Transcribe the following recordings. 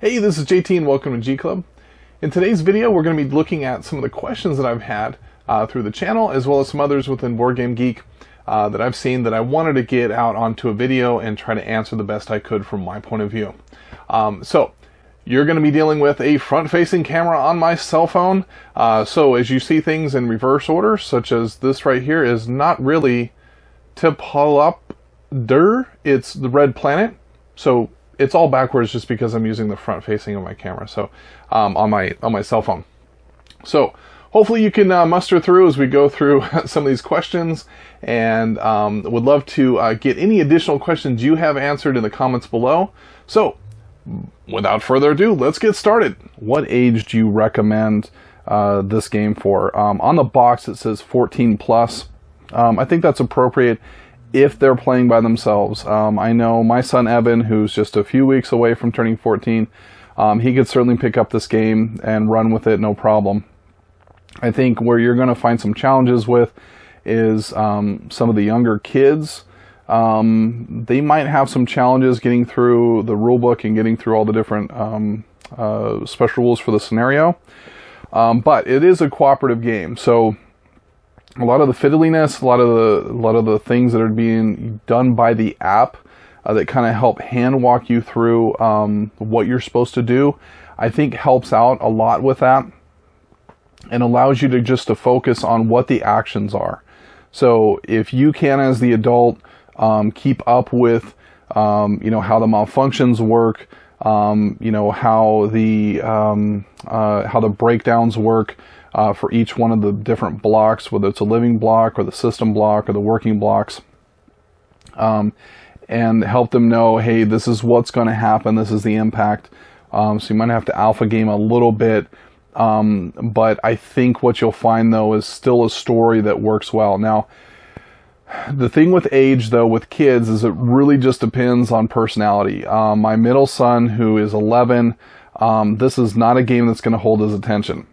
Hey, this is JT and welcome to G Club. In today's video, we're going to be looking at some of the questions that I've had through the channel, as well as some others within Board Game Geek that I've seen that I wanted to get out onto a video and try to answer the best I could from my point of view. So you're going to be dealing with a front-facing camera on my cell phone. So as you see things in reverse order, such as this right here, is not really to pull up it's the red planet. So it's all backwards just because I'm using the front facing of my camera, so on my cell phone. So hopefully you can muster through as we go through some of these questions, and would love to get any additional questions you have answered in the comments below. So without further ado, let's get started. What age do you recommend this game for? On the box it says 14 plus. I think that's appropriate if they're playing by themselves. I know my son Evan, who's just a few weeks away from turning 14, he could certainly pick up this game and run with it no problem. I think where you're going to find some challenges with is some of the younger kids. They might have some challenges getting through the rule book and getting through all the different special rules for the scenario. But it is a cooperative game, so a lot of the fiddliness, a lot of the things that are being done by the app that kind of help hand walk you through what you're supposed to do, I think helps out a lot with that and allows you to just to focus on what the actions are. So if you can, as the adult, keep up with how the malfunctions work, how the breakdowns work, for each one of the different blocks, whether it's a living block or the system block or the working blocks, and help them know, hey, this is what's going to happen, this is the impact. So you might have to alpha game a little bit, but I think what you'll find though is still a story that works well. Now, the thing with age though with kids is it really just depends on personality. My middle son, who is 11, this is not a game that's going to hold his attention.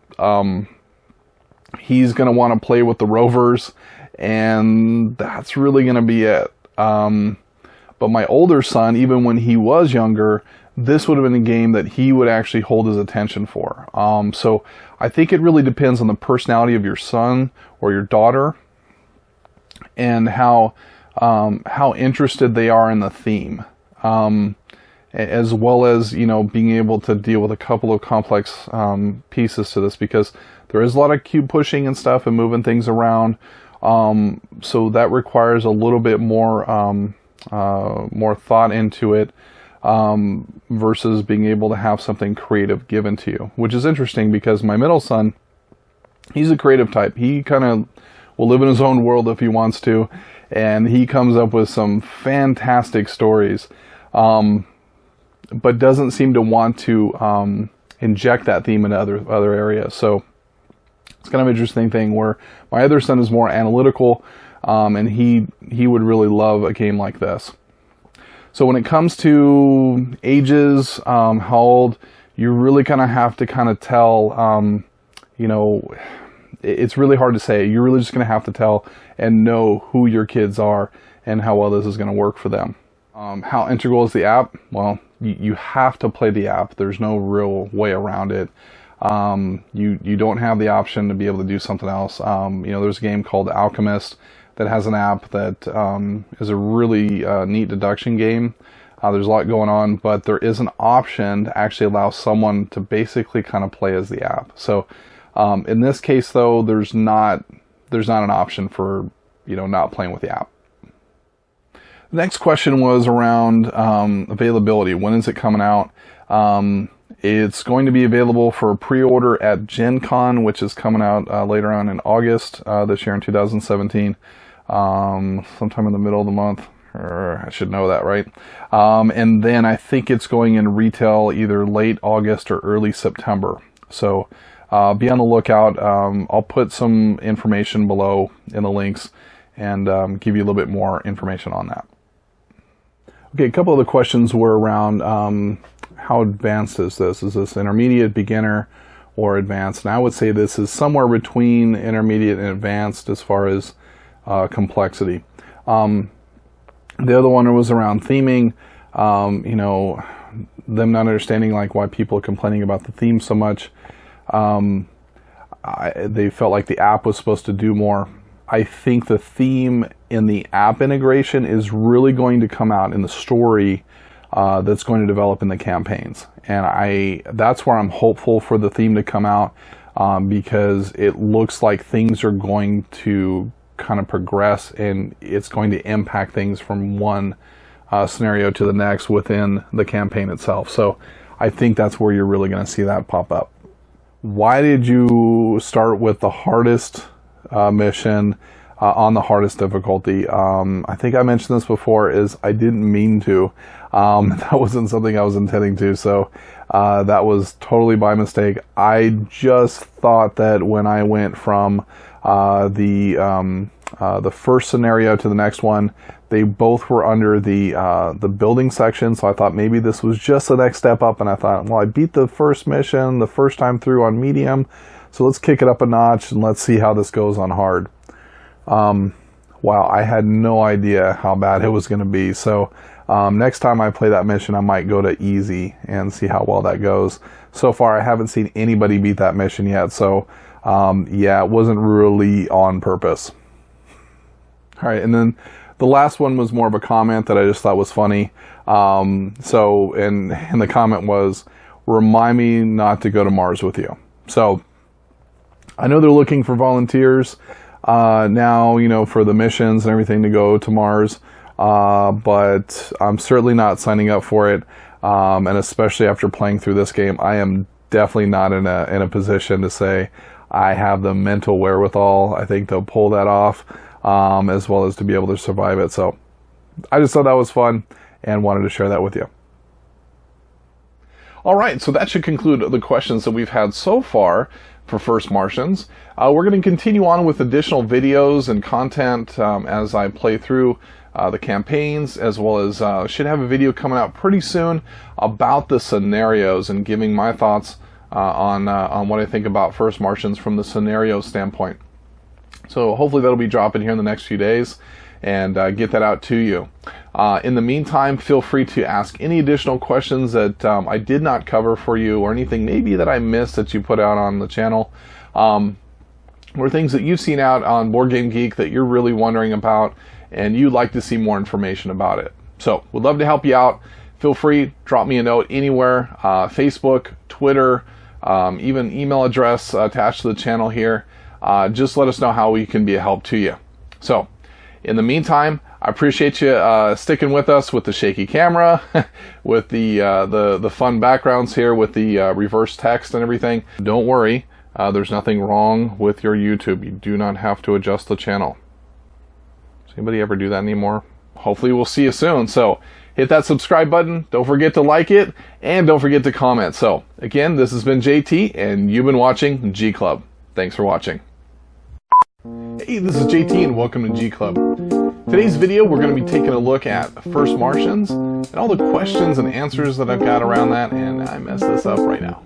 He's going to want to play with the rovers, and that's really going to be it. But my older son, even when he was younger, this would have been a game that he would actually hold his attention for. So I think it really depends on the personality of your son or your daughter, and how interested they are in the theme, as well as being able to deal with a couple of complex pieces to this, because there is a lot of cube pushing and stuff and moving things around, so that requires a little bit more more thought into it, versus being able to have something creative given to you, which is interesting because my middle son, he's a creative type. He kind of will live in his own world if he wants to, and he comes up with some fantastic stories, but doesn't seem to want to inject that theme into other areas. So it's kind of an interesting thing where my other son is more analytical, and he would really love a game like this. So when it comes to ages, how old, you really kind of have to kind of tell, it's really hard to say. You're really just going to have to tell and know who your kids are and how well this is going to work for them. How integral is the app? Well, you have to play the app. There's no real way around it. You don't have the option to be able to do something else. There's a game called Alchemist that has an app that is a really neat deduction game. There's a lot going on, but there is an option to actually allow someone to basically kind of play as the app. So in this case, though, there's not an option for not playing with the app. The next question was around availability. When is it coming out? It's going to be available for pre-order at GenCon, which is coming out later on in August this year in 2017, sometime in the middle of the month. I should know that, right? And then I think it's going in retail either late August or early September. So be on the lookout. I'll put some information below in the links and give you a little bit more information on that. Okay, a couple of the questions were around how advanced is this? Is this intermediate, beginner, or advanced? And I would say this is somewhere between intermediate and advanced as far as complexity. The other one was around theming. them not understanding like why people are complaining about the theme so much. They felt like the app was supposed to do more. I think the theme in the app integration is really going to come out in the story that's going to develop in the campaigns. And that's where I'm hopeful for the theme to come out, because it looks like things are going to kind of progress and it's going to impact things from one scenario to the next within the campaign itself. So I think that's where you're really going to see that pop up. Why did you start with the hardest mission on the hardest difficulty? I think I mentioned this before, is I didn't mean to. That wasn't something I was intending to, so that was totally by mistake. I just thought that when I went from the first scenario to the next one, they both were under the building section, so I thought maybe this was just the next step up, and I thought, well, I beat the first mission the first time through on medium, so let's kick it up a notch and let's see how this goes on hard. Wow, I had no idea how bad it was going to be, so next time I play that mission, I might go to easy and see how well that goes. So far, I haven't seen anybody beat that mission yet, so yeah, it wasn't really on purpose. All right, and then the last one was more of a comment that I just thought was funny. And the comment was, remind me not to go to Mars with you. So I know they're looking for volunteers now, you know, for the missions and everything to go to Mars. But I'm certainly not signing up for it. And especially after playing through this game, I am definitely not in a position to say I have the mental wherewithal. I think they'll pull that off, as well as to be able to survive it. So I just thought that was fun and wanted to share that with you. All right, so that should conclude the questions that we've had so far for First Martians. We're going to continue on with additional videos and content as I play through the campaigns, as well as should have a video coming out pretty soon about the scenarios and giving my thoughts on what I think about First Martians from the scenario standpoint. So hopefully that'll be dropping here in the next few days and get that out to you. In the meantime, feel free to ask any additional questions that I did not cover for you, or anything maybe that I missed that you put out on the channel, or things that you've seen out on Board Game Geek that you're really wondering about and you'd like to see more information about it. So we'd love to help you out. Feel free, drop me a note anywhere, Facebook, Twitter, even email address attached to the channel here. Just let us know how we can be a help to you. So in the meantime, I appreciate you sticking with us with the shaky camera, with the fun backgrounds here, with the reverse text and everything. Don't worry, there's nothing wrong with your YouTube. You do not have to adjust the channel. Does anybody ever do that anymore? Hopefully we'll see you soon. So hit that subscribe button. Don't forget to like it, and don't forget to comment. So again, this has been JT, and you've been watching G Club. Thanks for watching. Hey, this is JT, and welcome to G Club. Today's video, we're going to be taking a look at First Martians and all the questions and answers that I've got around that, and I messed this up right now.